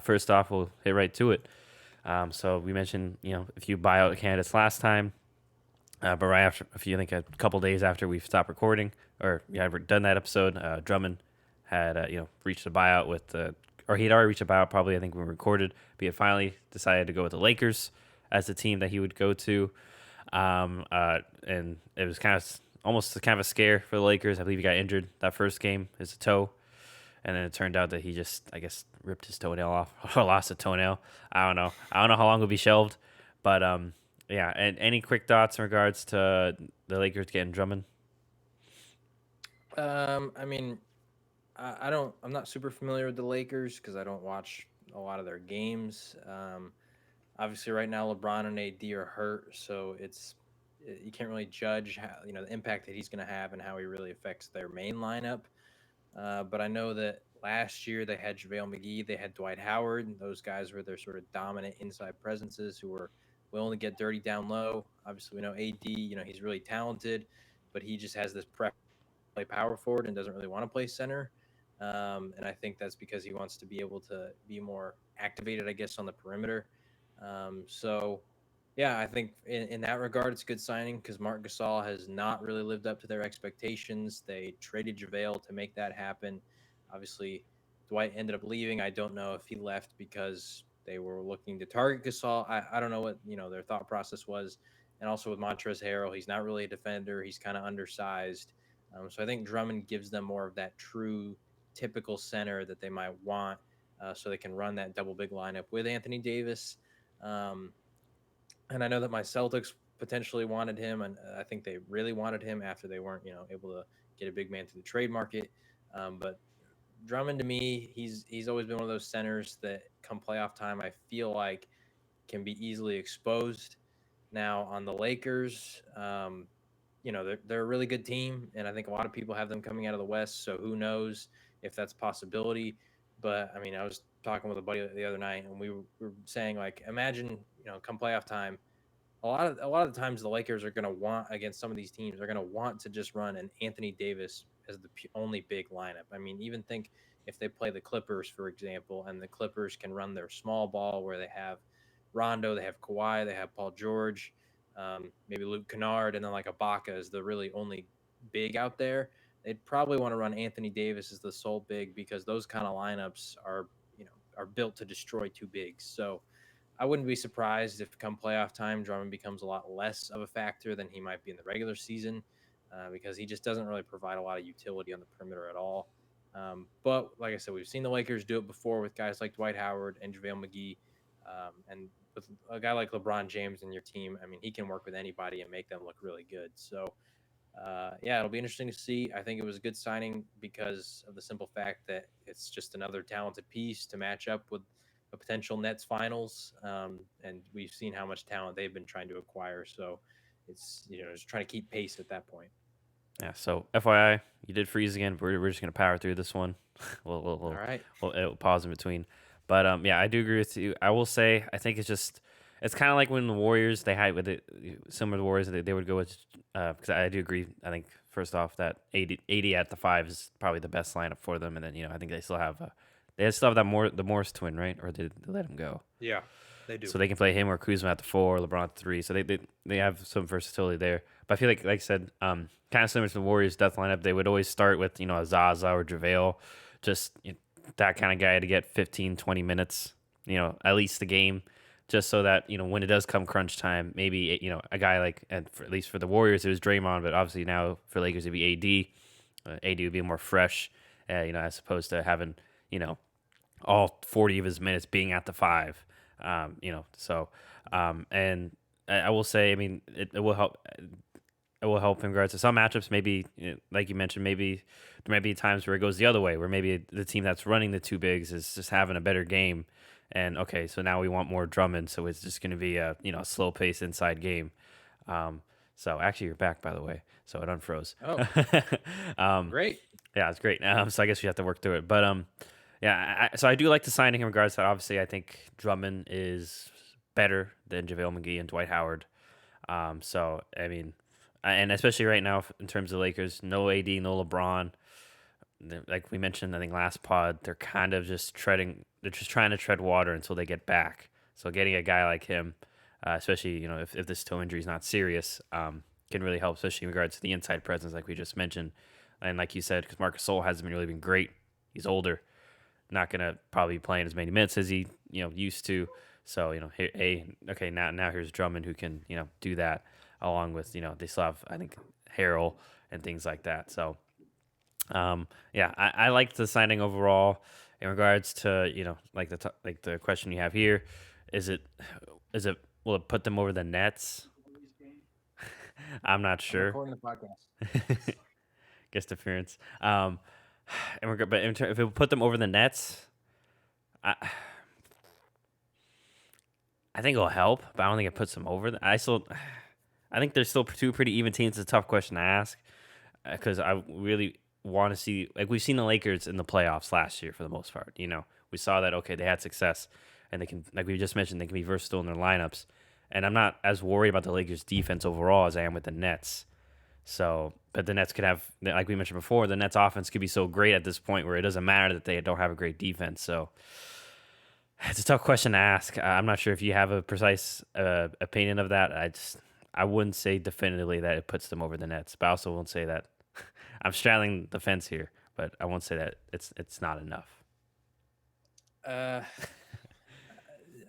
First off, we'll hit right to it. So we mentioned, a few buyout candidates last time, but right after, a couple days after we've stopped recording, or had done that episode, Drummond had, reached a buyout or he'd already reached a buyout probably, I think, when we recorded, but he had finally decided to go with the Lakers as the team that he would go to. And it was almost kind of a scare for the Lakers. I believe he got injured that first game, his toe, and then it turned out that he just, I guess, ripped his toenail off or lost a toenail. I don't know. I don't know how long it'll be shelved, but yeah. And any quick thoughts in regards to the Lakers getting Drummond? I mean, I don't. I'm not super familiar with the Lakers because I don't watch a lot of their games. Obviously, right now LeBron and AD are hurt, so you can't really judge how the impact that he's going to have and how he really affects their main lineup. But I know that last year they had JaVale McGee, they had Dwight Howard, and those guys were their sort of dominant inside presences who were willing to get dirty down low. Obviously, we know AD, he's really talented, but he just has this preference to play power forward and doesn't really want to play center. And I think that's because he wants to be able to be more activated, I guess, on the perimeter. So, yeah, I think in that regard, it's a good signing because Mark Gasol has not really lived up to their expectations. They traded JaVale to make that happen. Obviously, Dwight ended up leaving. I don't know if he left because they were looking to target Gasol. I don't know what their thought process was. And also with Montrezl Harrell, he's not really a defender. He's kind of undersized. So I think Drummond gives them more of that true typical center that they might want, so they can run that double big lineup with Anthony Davis. Um, and I know that my Celtics potentially wanted him, and I think they really wanted him after they weren't, able to get a big man through the trade market. But Drummond, to me, he's always been one of those centers that come playoff time, I feel like can be easily exposed. Now on the Lakers, they're a really good team, and I think a lot of people have them coming out of the West. So who knows if that's a possibility? But I mean, I was talking with a buddy the other night, and we were saying like, imagine come playoff time, a lot of the times the Lakers are going to want against some of these teams, they're going to want to just run an Anthony Davis as the only big lineup. I mean, even think if they play the Clippers, for example, and the Clippers can run their small ball where they have Rondo, they have Kawhi, they have Paul George, maybe Luke Kennard, and then like Ibaka is the really only big out there. They'd probably want to run Anthony Davis as the sole big because those kind of lineups are built to destroy two bigs. So I wouldn't be surprised if come playoff time, Drummond becomes a lot less of a factor than he might be in the regular season, because he just doesn't really provide a lot of utility on the perimeter at all. But like I said, we've seen the Lakers do it before with guys like Dwight Howard and JaVale McGee. And with a guy like LeBron James in your team, I mean, he can work with anybody and make them look really good. So, yeah, it'll be interesting to see. I think it was a good signing because of the simple fact that it's just another talented piece to match up with a potential Nets finals. And we've seen how much talent they've been trying to acquire. So it's, just trying to keep pace at that point. Yeah. So FYI, you did freeze again. We're just gonna power through this one. we'll, we'll, All we'll, right. we'll pause in between. But yeah, I do agree with you. I will say I think it's kind of like when the Warriors they had with it, similar to the Warriors they would go with because I do agree. I think first off that 80 at the five is probably the best lineup for them, and then I think they still have the Morris twin, right, or did they let him go? Yeah, they do. So they can play him or Kuzma at the four, LeBron at the three. So they have some versatility there. But I feel like I said, kind of similar to the Warriors' death lineup, they would always start with a Zaza or JaVale, just that kind of guy to get 15, 20 minutes, at least the game, just so that when it does come crunch time, maybe a guy like, and at least for the Warriors it was Draymond, but obviously now for Lakers it'd be AD. AD would be more fresh, as opposed to having all 40 of his minutes being at the five. So and I will say, I mean, it will help. It will help in regards to some matchups. Maybe, like you mentioned, maybe there might be times where it goes the other way, where maybe the team that's running the two bigs is just having a better game, and okay, so now we want more Drummond, so it's just going to be a slow pace inside game. So actually, you're back, by the way, so it unfroze. Oh, um, great. yeah, it's great. So I guess we have to work through it, but yeah. So I do like the signing in regards to that. Obviously, I think Drummond is better than JaVale McGee and Dwight Howard. So I mean, and especially right now in terms of Lakers, no AD, no LeBron. like we mentioned, I think last pod, they're kind of just treading. They're just trying to tread water until they get back. So getting a guy like him, especially if this toe injury is not serious, can really help, especially in regards to the inside presence, like we just mentioned, and like you said, because Marcus Sol hasn't really been great. He's older, not gonna probably be playing as many minutes as he used to. So okay, now here's Drummond who can do that along with they still have I think Harrell and things like that. So yeah, I like the signing overall. In regards to like like the question you have here, is it is it will it put them over the Nets? I'm not I'm sure. recording the podcast. Guest interference. If it would put them over the Nets, I, I think it'll help, but I don't think it puts them over. I think they're still two pretty even teams. It's a tough question to ask because I really want to see, like we've seen the Lakers in the playoffs last year for the most part. We saw that okay, they had success, and they can, like we just mentioned, they can be versatile in their lineups. And I'm not as worried about the Lakers' defense overall as I am with the Nets. So, but the Nets could have, like we mentioned before, the Nets' offense could be so great at this point where it doesn't matter that they don't have a great defense. So, it's a tough question to ask. I'm not sure if you have a precise opinion of that. I wouldn't say definitively that it puts them over the Nets, but I also won't say that I'm straddling the fence here. But I won't say that it's not enough. Uh,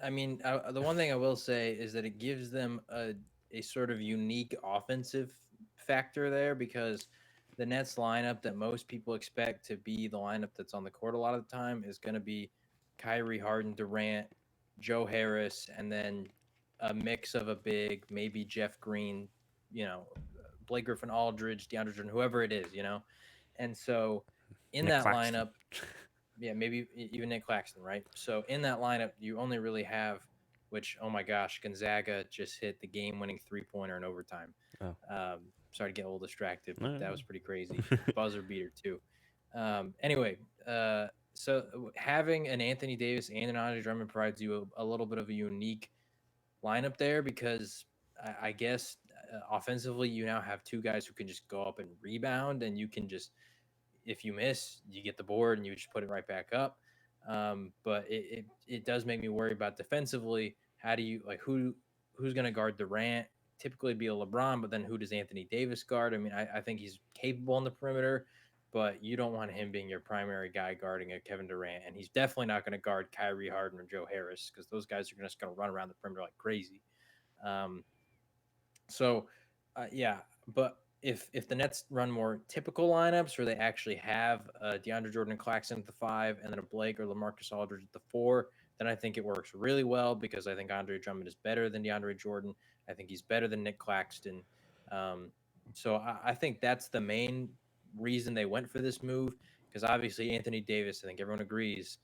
I mean, the one thing I will say is that it gives them a sort of unique offensive factor there because the Nets lineup that most people expect to be the lineup that's on the court a lot of the time is going to be Kyrie, Harden, Durant, Joe Harris, and then a mix of a big, maybe Jeff Green, Blake Griffin, Aldridge, DeAndre Jordan, whoever it is, And so in Nick that Claxton. lineup, yeah, maybe even Nick Claxton, right? So in that lineup, you only really have, which oh my gosh, Gonzaga just hit the game-winning three-pointer in overtime. Oh. Sorry to get a little distracted, but No. that was pretty crazy. Buzzer beater too. Anyway, so having an Anthony Davis and an Andre Drummond provides you a little bit of a unique lineup there because I guess offensively you now have two guys who can just go up and rebound, and you can just if you miss, you get the board and you just put it right back up. But it does make me worry about defensively. How do you like who's going to guard Durant? Typically be a LeBron, but then who does Anthony Davis guard? I mean, I think he's capable on the perimeter, but you don't want him being your primary guy guarding a Kevin Durant, and he's definitely not going to guard Kyrie Harden or Joe Harris because those guys are just going to run around the perimeter like crazy. Um, so, yeah, but if the Nets run more typical lineups where they actually have DeAndre Jordan and Claxton at the five, and then a Blake or LaMarcus Aldridge at the four, then I think it works really well because I think Andre Drummond is better than DeAndre Jordan. I think he's better than Nick Claxton. Um, so I think that's the main reason they went for this move because obviously Anthony Davis, I think everyone agrees,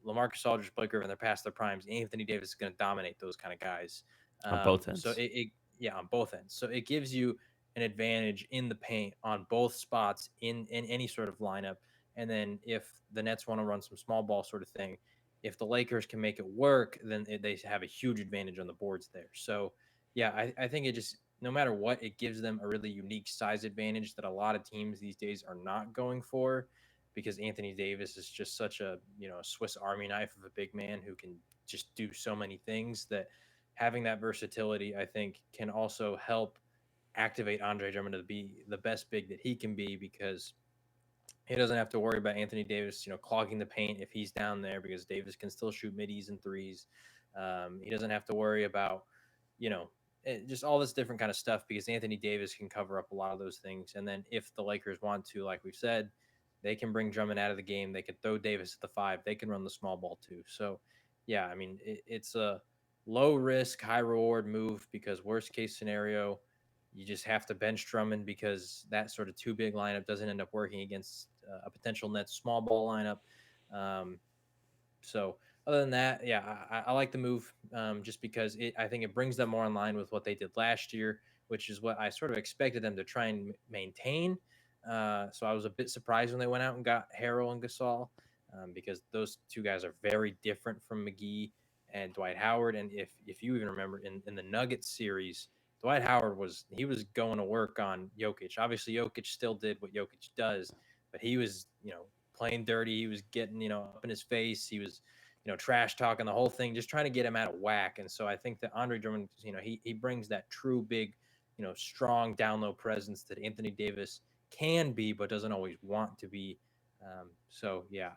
LaMarcus Aldridge, Blake Griffin, they're past their primes. Anthony Davis is going to dominate those kind of guys. On both So ends. yeah, on both ends. So it gives you an advantage in the paint on both spots in any sort of lineup. And then if the Nets want to run some small ball sort of thing, if the Lakers can make it work, then they have a huge advantage on the boards there. So yeah, I think it just no matter what, it gives them a really unique size advantage that a lot of teams these days are not going for because Anthony Davis is just such a Swiss Army knife of a big man who can just do so many things that having that versatility, I think, can also help activate Andre Drummond to be the best big that he can be because he doesn't have to worry about Anthony Davis, clogging the paint if he's down there because Davis can still shoot middies and threes. He doesn't have to worry about, you know, just all this different kind of stuff because Anthony Davis can cover up a lot of those things. And then if the Lakers want to, like we've said, they can bring Drummond out of the game. They can throw Davis at the five. They can run the small ball too. So, yeah, I mean, it's a low risk, high reward move because worst case scenario, you just have to bench Drummond because that sort of two big lineup doesn't end up working against a potential Nets small ball lineup. Um, so other than that, yeah, I like the move just because I think it brings them more in line with what they did last year, which is what I sort of expected them to try and maintain. So I was a bit surprised when they went out and got Harrell and Gasol because those two guys are very different from McGee and Dwight Howard. And if you even remember in the Nuggets series, Dwight Howard was going to work on Jokic. Obviously, Jokic still did what Jokic does, but he was, playing dirty. He was getting, up in his face. He was, trash talking the whole thing, just trying to get him out of whack. And so I think that Andre Drummond, he brings that true big, strong down low presence that Anthony Davis can be, but doesn't always want to be. So yeah,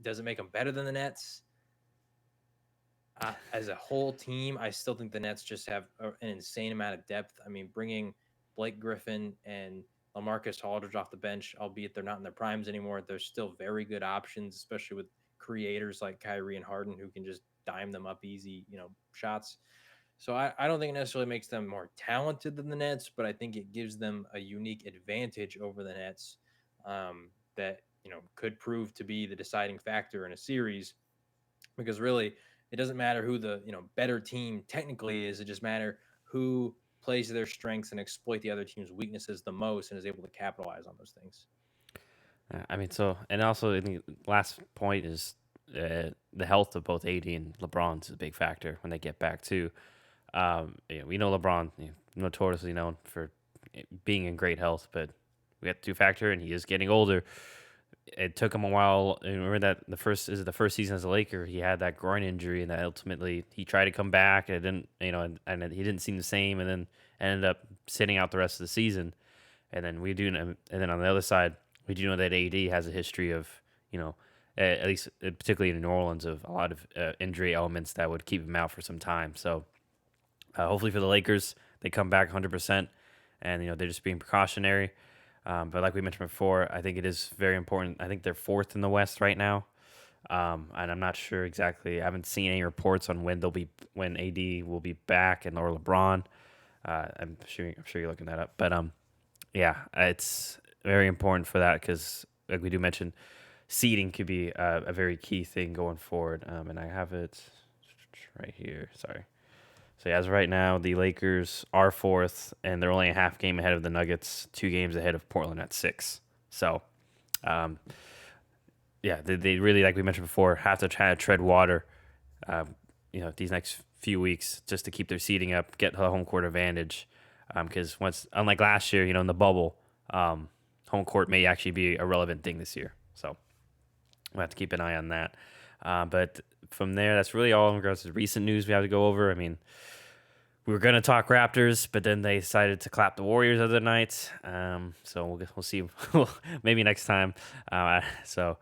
does it make them better than the Nets? As a whole team, I still think the Nets just have an insane amount of depth. I mean, bringing Blake Griffin and LaMarcus Aldridge off the bench, albeit they're not in their primes anymore, they're still very good options, especially with creators like Kyrie and Harden who can just dime them up easy, shots. So I don't think it necessarily makes them more talented than the Nets, but I think it gives them a unique advantage over the Nets that could prove to be the deciding factor in a series. Because really, it doesn't matter who the better team technically is. It just matter who plays their strengths and exploit the other team's weaknesses the most and is able to capitalize on those things. I mean, so and also I think last point is the health of both AD and LeBron is a big factor when they get back too. We know LeBron, notoriously known for being in great health, but we have to factor in he is getting older. It took him a while. I remember that the first season as a Laker, he had that groin injury, and that ultimately he tried to come back, and it didn't, and he didn't seem the same, and then ended up sitting out the rest of the season. And then and then on the other side, we do know that AD has a history of, at least particularly in New Orleans, of a lot of injury elements that would keep him out for some time. So hopefully for the Lakers, they come back 100%, and they're just being precautionary. But like we mentioned before, I think it is very important. I think they're fourth in the West right now, and I'm not sure exactly. I haven't seen any reports on when AD will be back and or LeBron. I'm sure you're looking that up. But yeah, it's very important for that because, like we do mention, seeding could be a very key thing going forward. And I have it right here. Sorry. So yeah, as of right now, the Lakers are fourth, and they're only a half game ahead of the Nuggets, 2 games ahead of Portland at 6. So, um, yeah, they really, like we mentioned before, have to try to tread water, these next few weeks just to keep their seeding up, get the home court advantage. Because unlike last year, in the bubble, home court may actually be a relevant thing this year. So we'll have to keep an eye on that. But from there, that's really all in regards to recent news we have to go over. I mean, we were going to talk Raptors, but then they decided to clap the Warriors the other night. So we'll see. Maybe next time. So